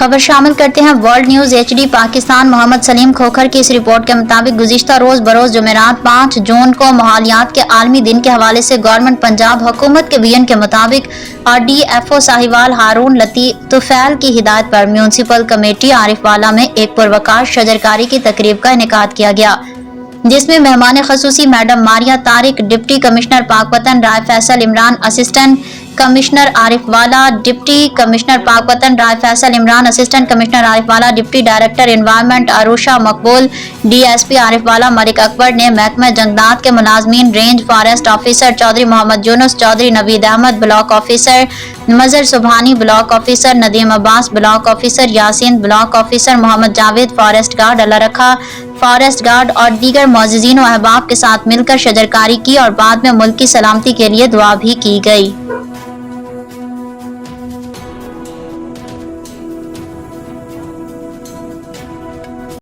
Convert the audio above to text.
خبر شامل کرتے ہیں ورلڈ نیوز HD پاکستان۔ محمد سلیم کھوکھر کی اس رپورٹ کے مطابق گزشتہ روز بروز جمعرات 5 جون کو ماحولیات کے عالمی دن کے حوالے سے گورنمنٹ پنجاب حکومت کے بیان کے مطابق RDFO ساہیوال ہارون لطیف طفیل کی ہدایت پر میونسپل کمیٹی عارف والا میں ایک پروقار شجرکاری کی تقریب کا انعقاد کیا گیا، جس میں مہمان خصوصی madam Maria Tariq, deputy commissioner Pakpattan Rai Faisal Imran, assistant commissioner Arifwala, deputy commissioner Pakpattan Rai Faisal Imran, assistant commissioner Arifwala, deputy director environment Urusha Maqbool, DSP Arifwala Malik Akbar نے محکمہ جنگلات کے ملازمین، range forest officer Chaudhry Muhammad Younis, Chaudhry Naveed Ahmed block officer, Mazhar Subhani block officer, Nadeem Abbas block officer, Yasin block officer, Muhammad Javed forest guard, اللہ رکھا forest guard اور دیگر معززین و احباب کے ساتھ مل کر شجرکاری کی اور بعد میں ملک کی سلامتی کے لیے دعا بھی کی گئی۔